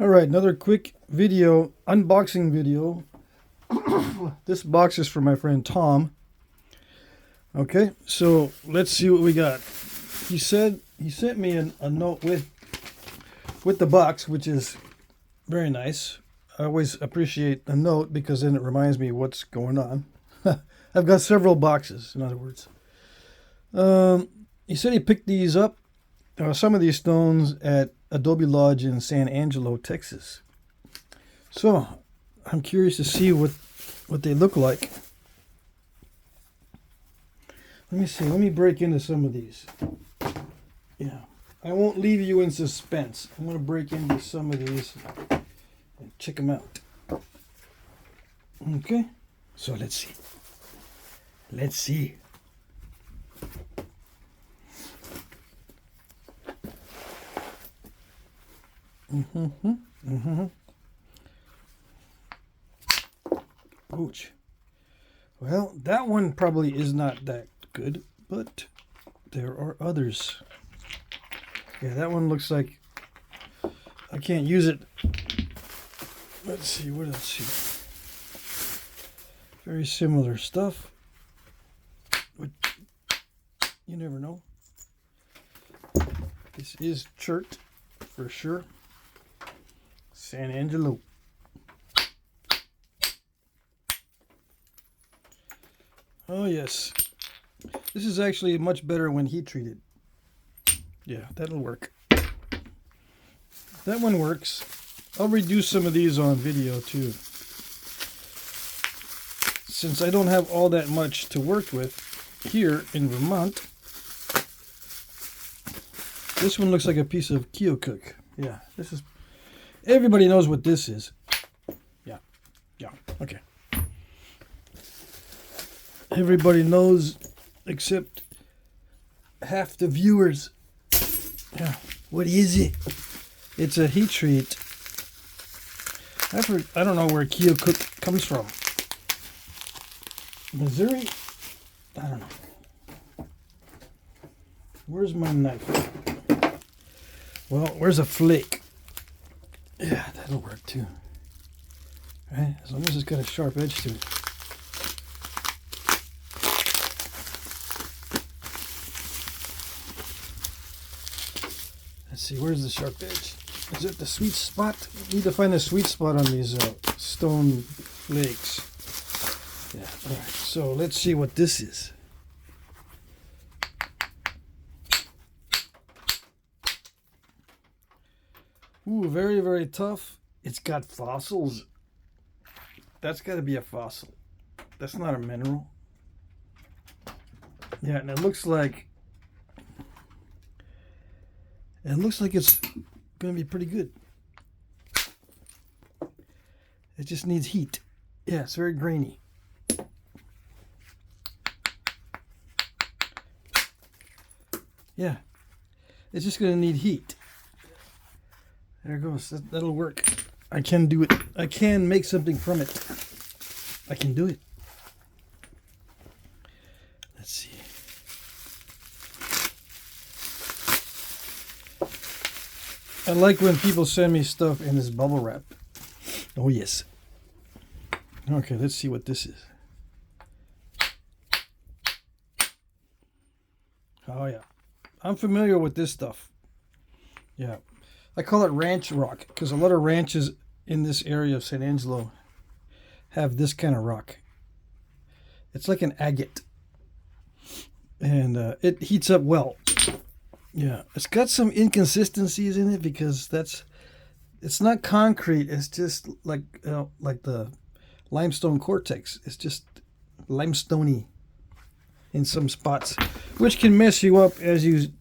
All right, another quick video, unboxing video. This box is for my friend Tom. Okay, so let's see what we got. He sent me a note with the box, which is very nice. I always appreciate a note because then it reminds me what's going on. I've got several boxes, in other words. He said he picked these up, some of these stones at Adobe Lodge in San Angelo, Texas. So I'm curious to see what they look like. Let me see. Let me break into some of these. Yeah, I won't leave you in suspense. I'm going to break into some of these and check them out. Okay, so let's see. Let's see. Ouch. Well, that one probably is not that good, but there are others. Yeah, that one looks like I can't use it. Let's see, what else here? Very similar stuff. But you never know. This is Chert for sure. San Angelo. Oh yes. This is actually much better when heat treated. Yeah, that'll work. That one works. I'll reduce some of these on video too. Since I don't have all that much to work with here in Vermont, this one looks like a piece of Keokuk. Yeah, this is... Everybody knows what this is. Yeah, okay. Everybody knows except half the viewers. Yeah, what is it? It's a heat treat. I don't know where Keokuk comes from. Missouri? I don't know. Where's my knife? Well, where's a flake? Yeah, that'll work too. Right? As long as it's got a sharp edge to it. Let's see, where's the sharp edge? Is it the sweet spot? We need to find a sweet spot on these stone flakes. Yeah, alright, so let's see what this is. Ooh, very, very tough. It's got fossils. That's got to be a fossil. That's not a mineral. Yeah, and it looks like it's going to be pretty good. It just needs heat. Yeah, it's very grainy. Yeah, it's just going to need heat. There it goes. That'll work. I can do it. I can make something from it. I can do it. Let's see. I like when people send me stuff in this bubble wrap. Oh, yes. Okay, let's see what this is. Oh, yeah. I'm familiar with this stuff. Yeah. I call it ranch rock because a lot of ranches in this area of San Angelo have this kind of rock. It's like an agate. And it heats up well. Yeah, it's got some inconsistencies in it because it's not concrete. It's just like the limestone cortex. It's just limestoney in some spots, which can mess you up as you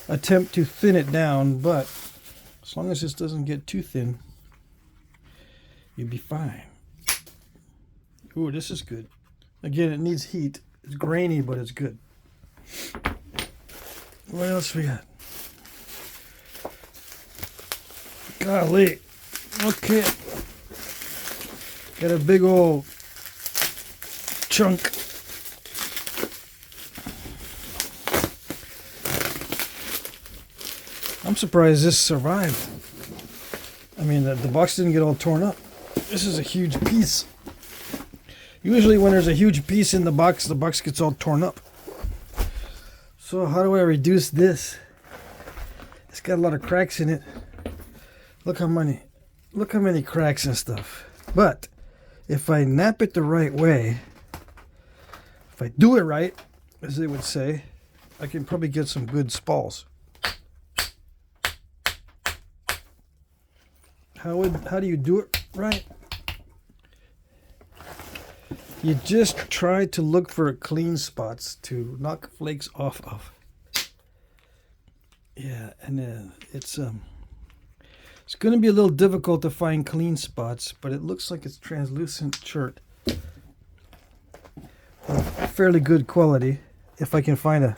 attempt to thin it down. But as long as this doesn't get too thin, you'll be fine. Ooh, this is good. Again, it needs heat. It's grainy, but it's good. What else we got? Golly. Okay. Got a big old chunk. I'm surprised this survived. I mean, the box didn't get all torn up. This is a huge piece. Usually when there's a huge piece in the box gets all torn up. So how do I reduce this? It's got a lot of cracks in it. Look how many cracks and stuff. But if I knap it the right way, if I do it right, as they would say, I can probably get some good spalls. How do you do it right? You just try to look for clean spots to knock flakes off of. Yeah, and it's going to be a little difficult to find clean spots, but it looks like it's translucent chert. Fairly good quality, if I can find a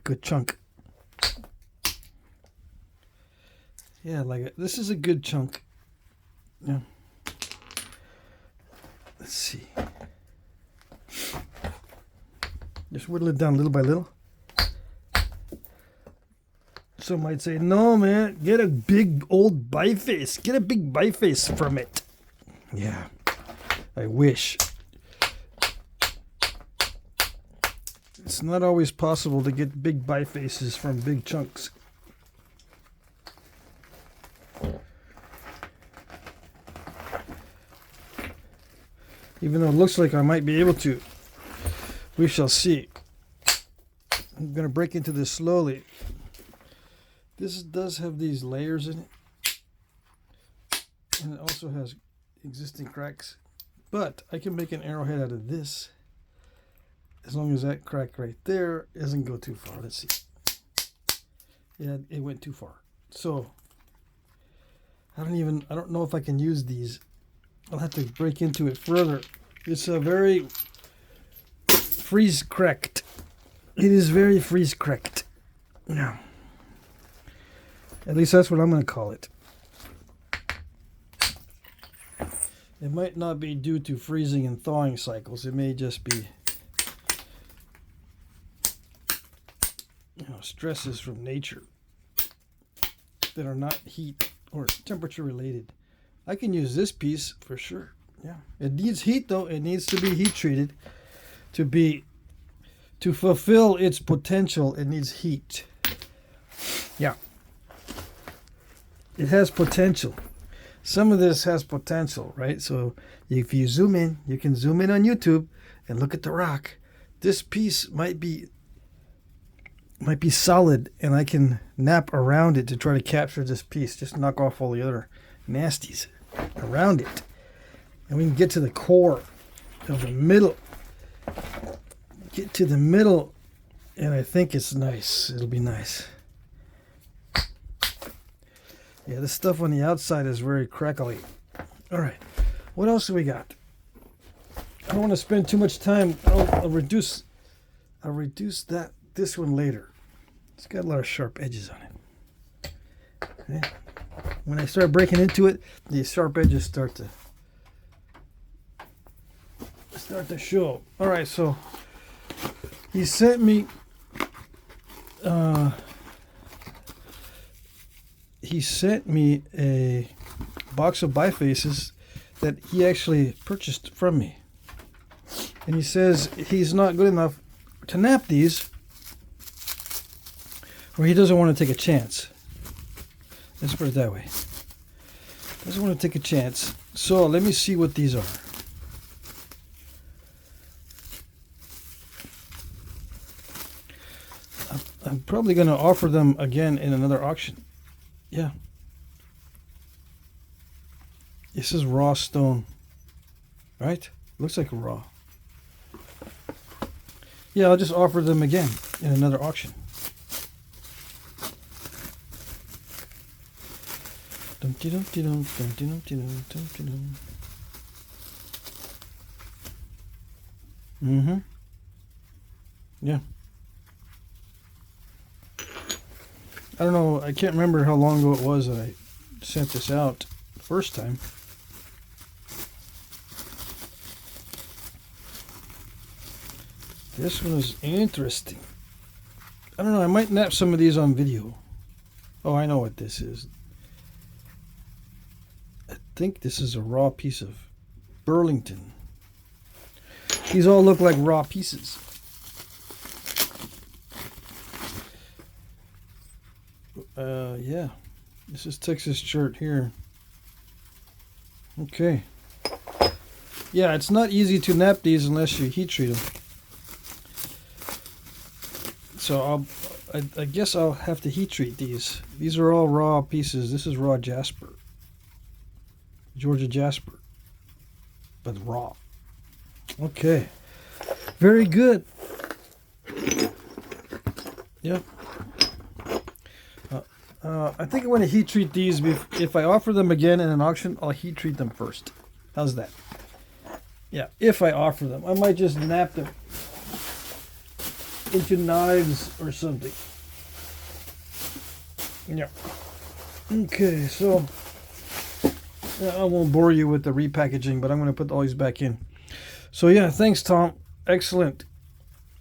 good chunk. Yeah, this is a good chunk. Yeah. Let's see. Just whittle it down little by little. Some might say, no, man, get a big old biface. Get a big biface from it. Yeah, I wish. It's not always possible to get big bifaces from big chunks. Even though it looks like I might be able to. We shall see. I'm going to break into this slowly. This does have these layers in it. And it also has existing cracks. But I can make an arrowhead out of this. As long as that crack right there doesn't go too far. Let's see. Yeah, it went too far. So, I don't know if I can use these. I'll have to break into it further. It's a very freeze cracked. It is very freeze cracked. Yeah. At least that's what I'm going to call it. It might not be due to freezing and thawing cycles. It may just be, stresses from nature that are not heat or temperature related. I can use this piece for sure. Yeah, it needs heat though. It needs to be heat treated to fulfill its potential. It needs heat. Yeah, it has potential. Some of this has potential, right? So if you zoom in, you can zoom in on YouTube and look at the rock. This piece might be solid, and I can nap around it to try to capture this piece. Just knock off all the other nasties around it, and we can get to the core of the middle. Get to the middle, and I think it's nice. It'll be nice. Yeah, this stuff on the outside is very crackly. All right, what else do we got? I don't want to spend too much time. I'll reduce this one later. It's got a lot of sharp edges on it. Okay. When I start breaking into it, these sharp edges start to show. All right, so he sent me a box of bifaces that he actually purchased from me, and he says he's not good enough to nap these, or he doesn't want to take a chance. Let's put it that way. Doesn't want to take a chance. So let me see what these are. I'm probably going to offer them again in another auction. Yeah. This is raw stone. Right? Looks like raw. Yeah, I'll just offer them again in another auction. Mm-hmm. Yeah. I don't know. I can't remember how long ago it was that I sent this out the first time. This one is interesting. I don't know. I might nap some of these on video. Oh, I know what this is. think this is a raw piece of Burlington. These all look like raw pieces. Yeah, this is Texas Chert here. Okay. Yeah, it's not easy to knap these unless you heat treat them. So I guess I'll have to heat treat these. These are all raw pieces. This is raw jasper. Georgia jasper. But raw. Okay. Very good. Yep. I think I want to heat treat these. If I offer them again in an auction, I'll heat treat them first. How's that? Yeah, if I offer them. I might just knap them into knives or something. Yeah. Okay, so I won't bore you with the repackaging, but I'm going to put all these back in. So yeah, thanks, Tom. Excellent.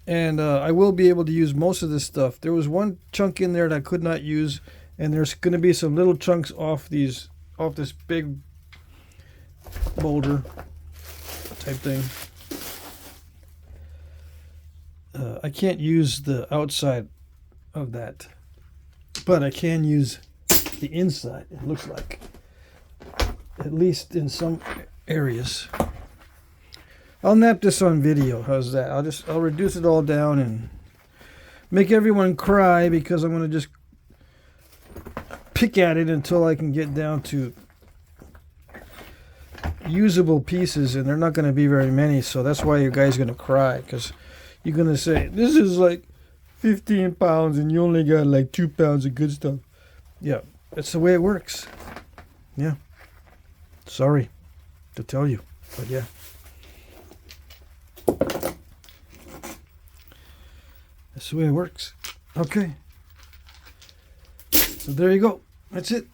And I will be able to use most of this stuff. There was one chunk in there that I could not use, and there's going to be some little chunks off this big boulder type thing. I can't use the outside of that, but I can use the inside, it looks like, at least in some areas. I'll nap this on video. How's that? I'll reduce it all down and make everyone cry, because I'm going to just pick at it until I can get down to usable pieces, and they're not going to be very many. So that's why you guys are going to cry, because you're going to say, this is like 15 pounds and you only got like 2 pounds of good stuff. Yeah, that's the way it works. Yeah. Sorry to tell you, but yeah. That's the way it works. Okay. So there you go. That's it.